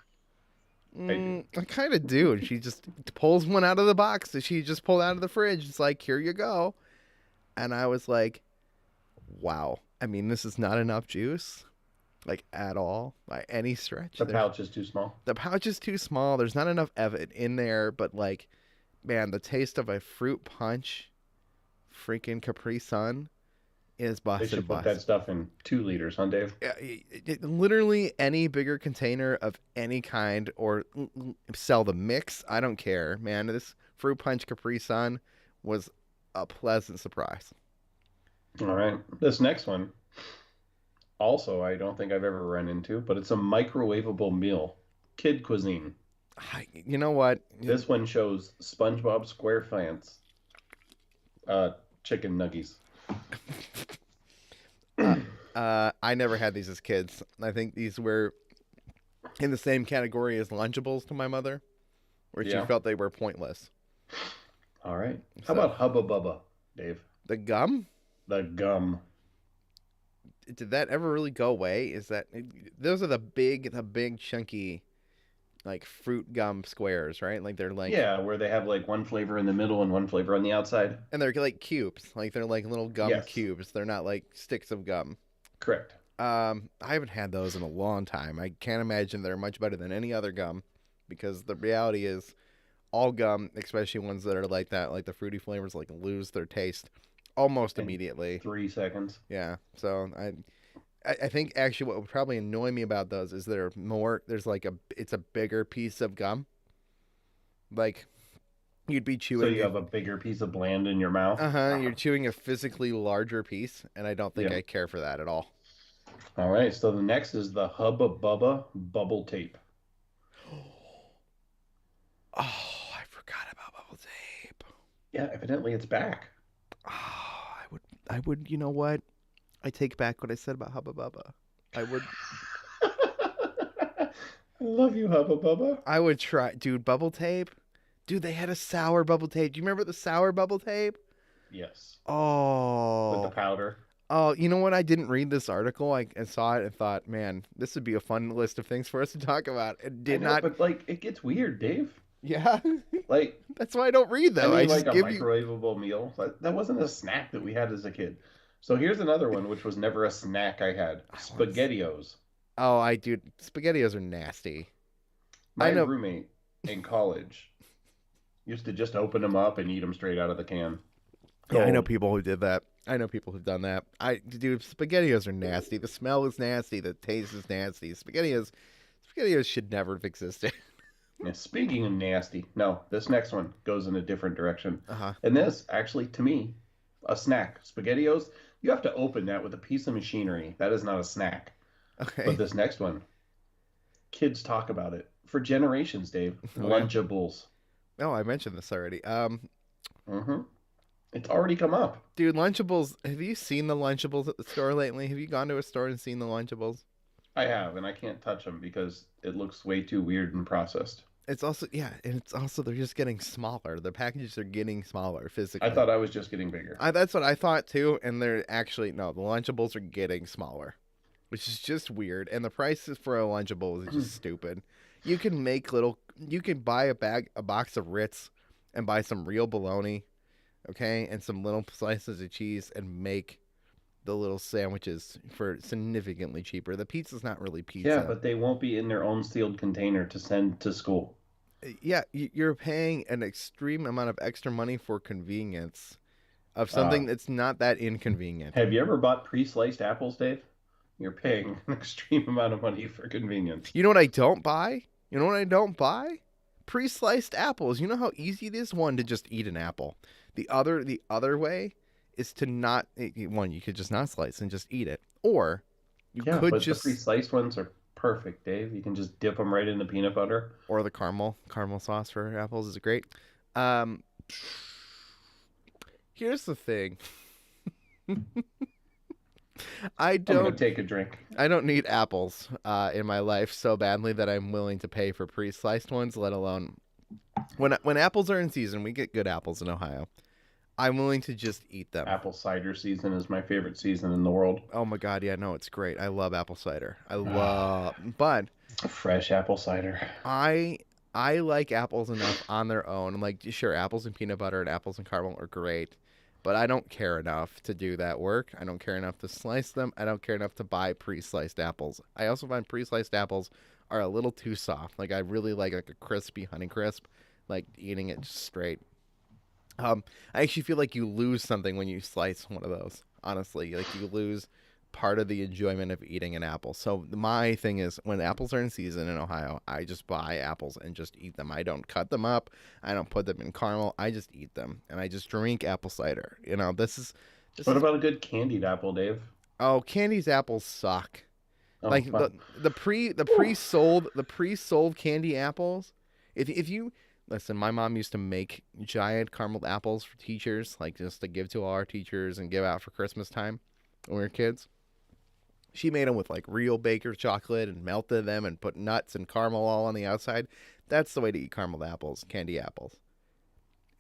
I kind of do. And she just pulls one out of the box that she just pulled out of the fridge. It's like, here you go. And I was like, wow. I mean, this is not enough juice, like at all, by any stretch. The pouch is too small. The pouch is too small. There's not enough of it in there, but like, man, the taste of a fruit punch, freaking Capri Sun, is They busted. should put that stuff in 2 liters, huh, Dave? Literally any bigger container of any kind, or sell the mix. I don't care, man. This fruit punch Capri Sun was a pleasant surprise. All right. This next one, also, I don't think I've ever run into, but it's a microwavable meal. Kid cuisine. You know what? This one shows SpongeBob SquarePants chicken nuggies. I never had these as kids. I think these were in the same category as Lunchables to my mother, where she felt they were pointless. All right. How about Hubba Bubba, Dave? The gum? The gum. Did that ever really go away? Is that those are the big chunky, like fruit gum squares, right? Like they're like where they have like one flavor in the middle and one flavor on the outside. and they're like cubes, like they're like little gum Yes. cubes. They're not like sticks of gum. Correct. I haven't had those in a long time. I can't imagine they're much better than any other gum, because the reality is all gum, especially ones that are like that, like the fruity flavors, like lose their taste almost immediately. 3 seconds. Yeah. So I think actually what would probably annoy me about those is there's like it's a bigger piece of gum. Like you'd be chewing. So you have a bigger piece of bland in your mouth. You're chewing a physically larger piece, and I don't think Yeah. I care for that at all. All right. So the next is the Hubba Bubba bubble tape. Oh, I forgot about bubble tape. Yeah, evidently it's back. Oh, I would. You know what? I take back what I said about Hubba Bubba. I would. I love you, Hubba Bubba. I would try, dude. Bubble tape, dude. They had a sour bubble tape. Do you remember the sour bubble tape? Yes. Oh. With the powder. Oh, you know what? I didn't read this article. I saw it and thought, man, this would be a fun list of things for us to talk about. It did not. But like, it gets weird, Dave. Yeah. Like, That's why I don't read them. I mean, just like a give you. microwavable meal. That wasn't a snack that we had as a kid. So here's another one, which was never a snack I had. SpaghettiOs. Oh, I do. SpaghettiOs are nasty. My I know. roommate in college used to just open them up and eat them straight out of the can. Yeah, I know Cold. people who did that. I know people who've done that. Dude, SpaghettiOs are nasty. The smell is nasty. The taste is nasty. SpaghettiOs should never have existed. Yeah, speaking of nasty, no, this next one goes in a different direction. Uh-huh. And this, actually, to me, a snack. SpaghettiOs, You have to open that with a piece of machinery. That is not a snack. Okay. But this next one, kids talk about it for generations, Dave. Lunchables. Oh, I mentioned this already. Mm-hmm. It's already come up. Dude, Lunchables. Have you seen the Lunchables at the store lately? Have you gone to a store and seen the Lunchables? I have, and I can't touch them because it looks way too weird and processed. It's also and it's also they're just getting smaller. The packages are getting smaller physically. I thought I was just getting bigger. That's what I thought too, and they're actually no. The Lunchables are getting smaller, which is just weird. And the prices for a Lunchable is just stupid. You can make you can buy a box of Ritz, and buy some real bologna, okay, and some little slices of cheese, and make the little sandwiches for significantly cheaper. The pizza's not really pizza. Yeah, but they won't be in their own sealed container to send to school. Yeah, you're paying an extreme amount of extra money for convenience of something that's not that inconvenient. Have you ever bought pre-sliced apples, Dave? You're paying an extreme amount of money for convenience. You know what I don't buy? Pre-sliced apples. You know how easy it is, one, to just eat an apple. The other way is to not, one, you could just not slice and just eat it. Or you could but just... the pre-sliced ones are perfect, Dave. You can just dip them right into peanut butter. Or the caramel sauce for apples is great. Here's the thing. I'm gonna take a drink. I don't need apples in my life so badly that I'm willing to pay for pre-sliced ones, let alone when apples are in season. We get good apples in Ohio. I'm willing to just eat them. Apple cider season is my favorite season in the world. Oh my god, yeah, no, it's great. I love apple cider. But fresh apple cider. I like apples enough on their own. I'm like, sure, apples and peanut butter and apples and caramel are great, but I don't care enough to do that work. I don't care enough to slice them. I don't care enough to buy pre-sliced apples. I also find pre-sliced apples are a little too soft. Like, I really like a crispy Honeycrisp, like eating it just straight. I actually feel like you lose something when you slice one of those. Honestly, like you lose part of the enjoyment of eating an apple. So my thing is, when apples are in season in Ohio, I just buy apples and just eat them. I don't cut them up. I don't put them in caramel. I just eat them, and I just drink apple cider. You know, What about a good candied apple, Dave? Oh, candied apples suck. Oh, like well. the pre-sold candy apples. If you listen, my mom used to make giant caramel apples for teachers, like just to give to all our teachers and give out for Christmas time when we were kids. She made them with like real baker's chocolate and melted them and put nuts and caramel all on the outside. That's the way to eat caramel apples, candy apples.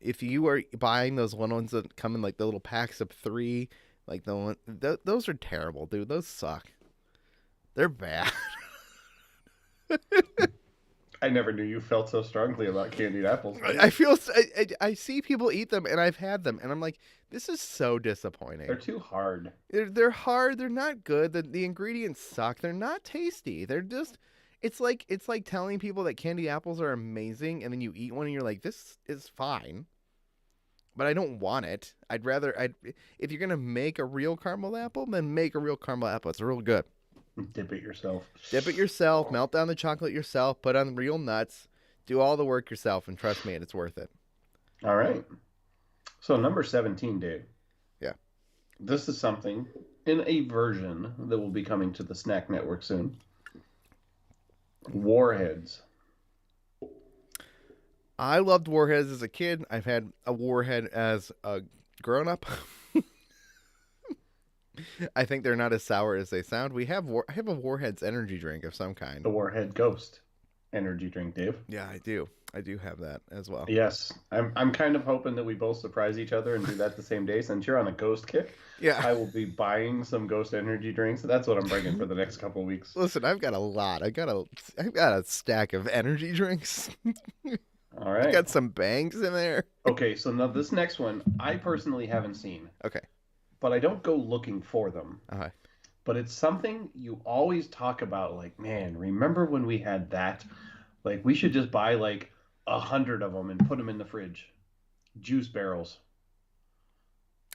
If you are buying those ones that come in like the little packs of 3, like those are terrible, dude. Those suck. They're bad. I never knew you felt so strongly about candied apples. I see people eat them, and I've had them, and I'm like, this is so disappointing. They're too hard. They're hard. They're not good. The ingredients suck. They're not tasty. They're just. It's like telling people that candy apples are amazing, and then you eat one, and you're like, this is fine, but I don't want it. If you're gonna make a real caramel apple, then make a real caramel apple. It's real good. Dip it yourself. Melt down the chocolate yourself, put on real nuts, do all the work yourself, and trust me, it's worth it. All right. So number 17, Dave. Yeah. This is something in a version that will be coming to the Snack Network soon. Warheads. I loved Warheads as a kid. I've had a Warhead as a grown-up. I think they're not as sour as they sound. I have a Warheads energy drink of some kind. The Warhead Ghost energy drink, Dave. Yeah, I do. I do have that as well. Yes. I'm kind of hoping that we both surprise each other and do that the same day. Since you're on a Ghost kick, yeah, I will be buying some Ghost energy drinks. That's what I'm bringing for the next couple of weeks. Listen, I've got a lot. I've got a stack of energy drinks. All right. I got some bangs in there. Okay, so now this next one, I personally haven't seen. Okay. But I don't go looking for them. Okay. But it's something you always talk about, like, man, remember when we had that? Like, we should just buy, like, 100 of them and put them in the fridge. Juice barrels.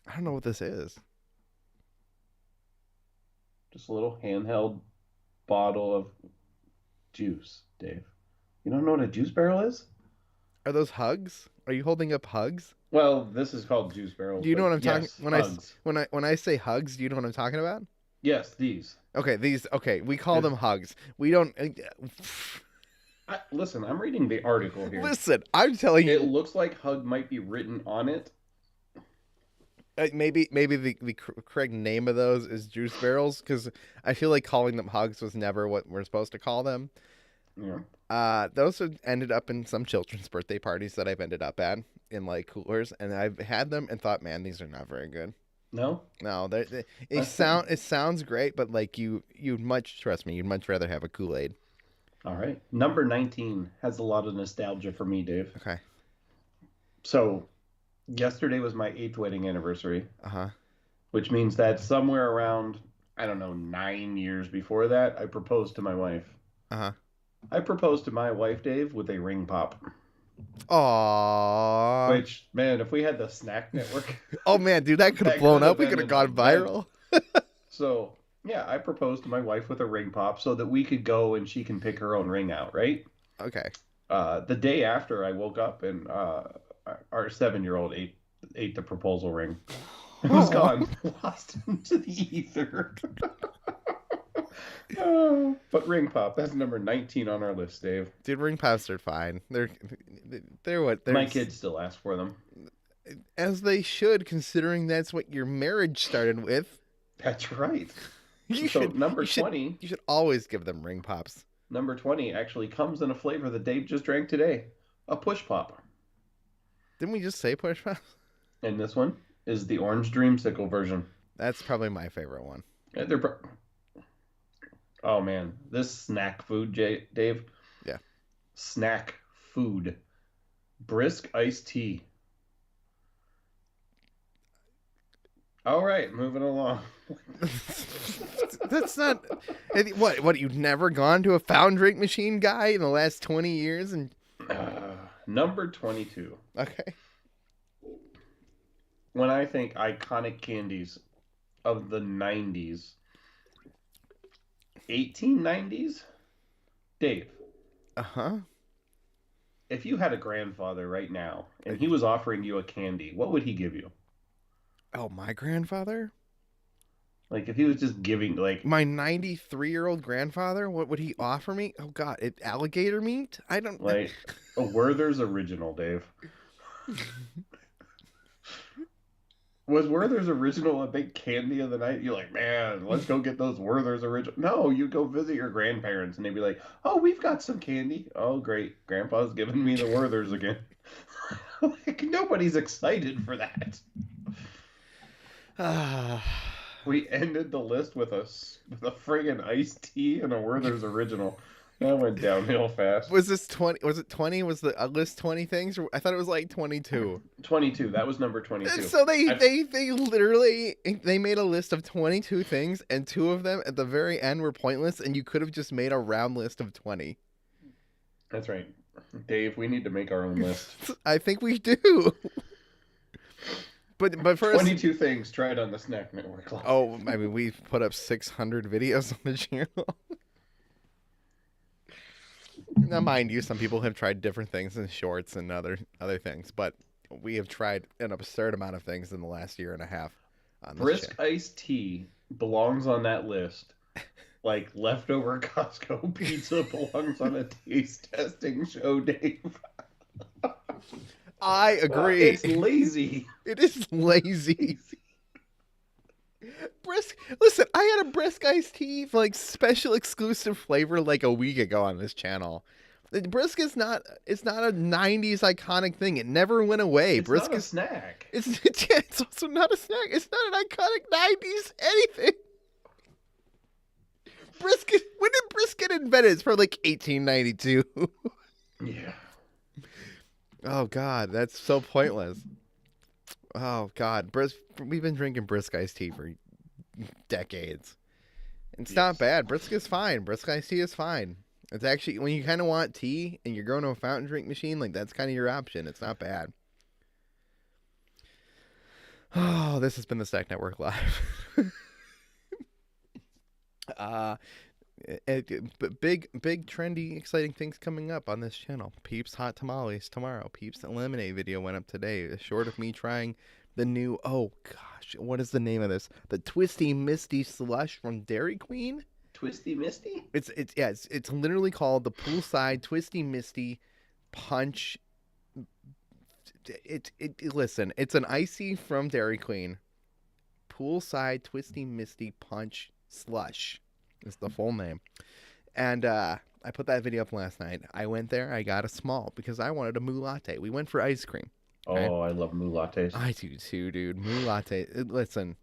I don't know what this is. Just a little handheld bottle of juice, Dave. You don't know what a juice barrel is? Are those Hugs? Are you holding up Hugs? Well, this is called juice barrels. Do you know but what I'm talking? yes, When hugs. when I say hugs, do you know what I'm talking about? Yes, these. Okay, these. Okay, we call them hugs. We don't. Listen, I'm reading the article here. Listen, I'm telling It you. looks like hug might be written on it. Maybe the correct name of those is juice barrels, because I feel like calling them hugs was never what we're supposed to call them. Yeah. Those have ended up in some children's birthday parties that I've ended up at in like coolers, and I've had them and thought, man, these are not very good. No? No, it sounds great, but like you'd much, trust me, you'd much rather have a Kool-Aid. All right. Number 19 has a lot of nostalgia for me, Dave. Okay. So, yesterday was my 8th wedding anniversary. Uh-huh. Which means that somewhere around, I don't know, 9 years before that, I proposed to my wife. Uh-huh. I proposed to my wife, Dave, with a ring pop. Aww. Which, man, if we had the snack network. Oh, man, dude, that could have That blown could have up. We been could have an gone event. viral. So, yeah, I proposed to my wife with a ring pop so that we could go and she can pick her own ring out, right? Okay. The day after, I woke up and our 7-year-old ate the proposal ring. It was gone. Lost into the ether. But ring pop, that's number 19 on our list, Dave. Dude, ring pops are fine. They're what? My kids still ask for them. As they should, considering that's what your marriage started with. That's right. Number 20. You should always give them ring pops. Number 20 actually comes in a flavor that Dave just drank today. A push pop. Didn't we just say push pops? And this one is the orange dreamsicle version. That's probably my favorite one. Oh, man. This snack food, Dave. Yeah. Snack food. Brisk iced tea. All right, moving along. That's not... What, you've never gone to a fountain drink machine, guy, in the last 20 years? And Number 22. Okay. When I think iconic candies of the 90s, 1890s, Dave. Uh-huh. If you had a grandfather right now and he was offering you a candy, what would he give you? Oh, my grandfather? Like if he was just giving like My 93-year-old grandfather? What would he offer me? Oh, God, alligator meat? I don't... like a Werther's Original, Dave. Was Werther's Original a big candy of the night? You're like, man, let's go get those Werther's Original. No, you go visit your grandparents and they'd be like, oh, we've got some candy. Oh, great. Grandpa's giving me the Werther's again. Like, nobody's excited for that. We ended the list with a friggin' iced tea and a Werther's Original. That went downhill fast. Was this 20? Was it 20? Was the list 20 things? I thought it was like 22. 22. That was number 22. So they literally they made a list of 22 things, and 2 of them at the very end were pointless, and you could have just made a round list of 20. That's right. Dave, we need to make our own list. I think we do. But first, 22 things tried on the Snack Network. Oh, I mean, we've put up 600 videos on the channel. Now, mind you, some people have tried different things in shorts and other things, but we have tried an absurd amount of things in the last year and a half. On this Brisk channel. iced tea belongs on that list. Like leftover Costco pizza belongs on a taste testing show, Dave. I agree. It's lazy. It is lazy. Brisk. Listen, I had a brisk iced tea, like special exclusive flavor, like a week ago on this channel. Brisk is not. It's not a '90s iconic thing. It never went away. It's Brisk not a is snack. It's also not a snack. It's not an iconic '90s anything. Brisket. When did brisket invented? It's probably like 1892. Yeah. Oh God, that's so pointless. Oh God, we've been drinking brisk iced tea for decades. It's not bad. Brisk is fine. Brisk iced tea is fine. It's actually, when you kind of want tea and you're going to a fountain drink machine, like that's kind of your option. It's not bad. Oh, this has been the Snack Network Live. But big, trendy, exciting things coming up on this channel. Peeps Hot Tamales tomorrow. Peeps Lemonade video went up today. Short of me trying the new, oh gosh, what is the name of this? The Twisty Misty Slush from Dairy Queen. Twisty Misty? It's literally called the Poolside Twisty Misty Punch. Listen, it's an icy from Dairy Queen. Poolside Twisty Misty Punch Slush is the full name. And I put that video up last night. I went there, I got a small because I wanted a moo latte. We went for ice cream. Oh, right? I love moo lattes. I do too, dude. Moo latte. Listen.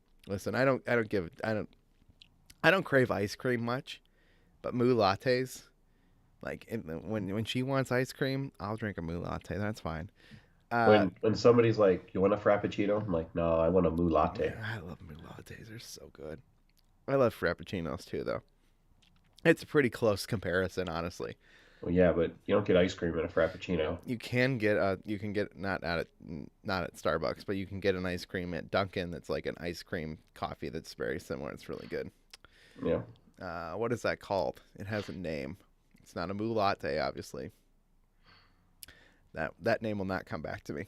I don't crave ice cream much, but moo lattes, like when she wants ice cream, I'll drink a moo latte. That's fine. When somebody's like, "You want a frappuccino?" I'm like, "No, I want a moo latte." I love moo lattes. They're so good. I love frappuccinos too, though. It's a pretty close comparison, honestly. Well, yeah, but you don't get ice cream in a frappuccino. You can get not at Starbucks, but you can get an ice cream at Dunkin' that's like an ice cream coffee that's very similar. It's really good. Yeah. What is that called? It has a name. It's not a moo latte, obviously. That name will not come back to me.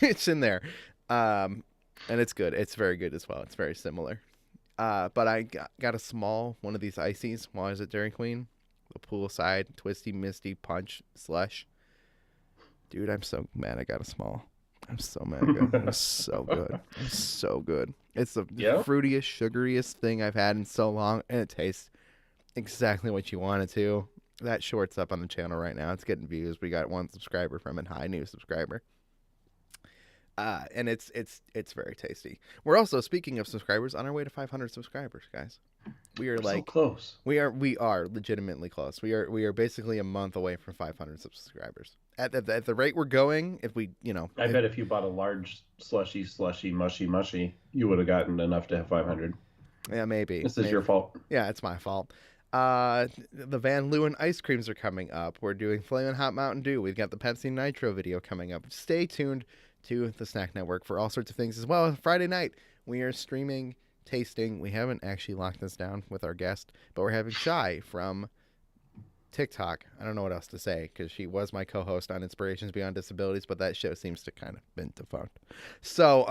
It's in there. And it's good. It's very good as well. It's very similar. But I got a small one of these ices while I was at Dairy Queen. The Poolside Twisty Misty Punch Slush. Dude, I'm so mad I got a small. I'm so mad. It was so good. It's so good. It's the fruitiest, sugariest thing I've had in so long, and it tastes exactly what you want it to. That short's up on the channel right now. It's getting views. We got 1 subscriber from it. Hi, new subscriber. And it's very tasty. We're also, speaking of subscribers, on our way to 500 subscribers, guys. We are like so close. We are legitimately close. We are basically a month away from 500 subscribers. At the rate we're going, if we, I bet if you bought a large slushy, mushy, you would have gotten enough to have 500. Yeah, maybe. This is your fault. Yeah, it's my fault. The Van Leeuwen ice creams are coming up. We're doing Flamin Hot Mountain Dew. We've got the Pepsi Nitro video coming up. Stay tuned to the Snack Network for all sorts of things as well. Friday night, we are streaming, tasting. We haven't actually locked this down with our guest, but we're having Shy from TikTok. I don't know what else to say because she was my co-host on Inspirations Beyond Disabilities, but that show seems to kind of been defunct. So,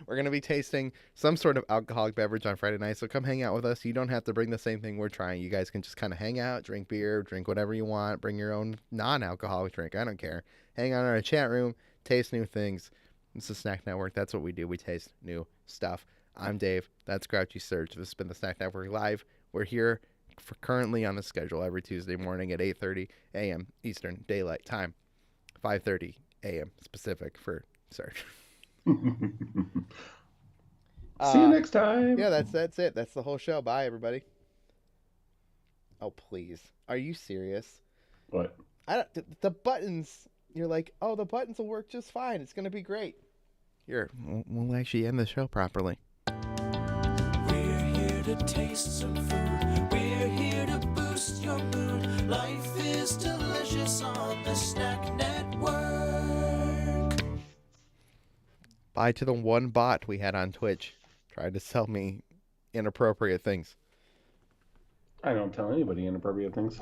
we're going to be tasting some sort of alcoholic beverage on Friday night, so come hang out with us. You don't have to bring the same thing we're trying. You guys can just kind of hang out, drink beer, drink whatever you want, bring your own non-alcoholic drink. I don't care. Hang out in our chat room, taste new things. It's the Snack Network. That's what we do. We taste new stuff. I'm Dave. That's Grouchy Surge. This has been the Snack Network Live. We're here for currently on the schedule every Tuesday morning at 8:30 a.m. Eastern Daylight Time, 5:30 a.m. Pacific for Surge. See you next time. Yeah, that's it. That's the whole show. Bye, everybody. Oh, please. Are you serious? What? The buttons. You're like, oh, the buttons will work just fine. It's going to be great. Here, we'll actually end the show properly. We're here to taste some food. We're here to boost your mood. Life is delicious on the Snack Network. Bye to the one bot we had on Twitch. Tried to sell me inappropriate things. I don't tell anybody inappropriate things.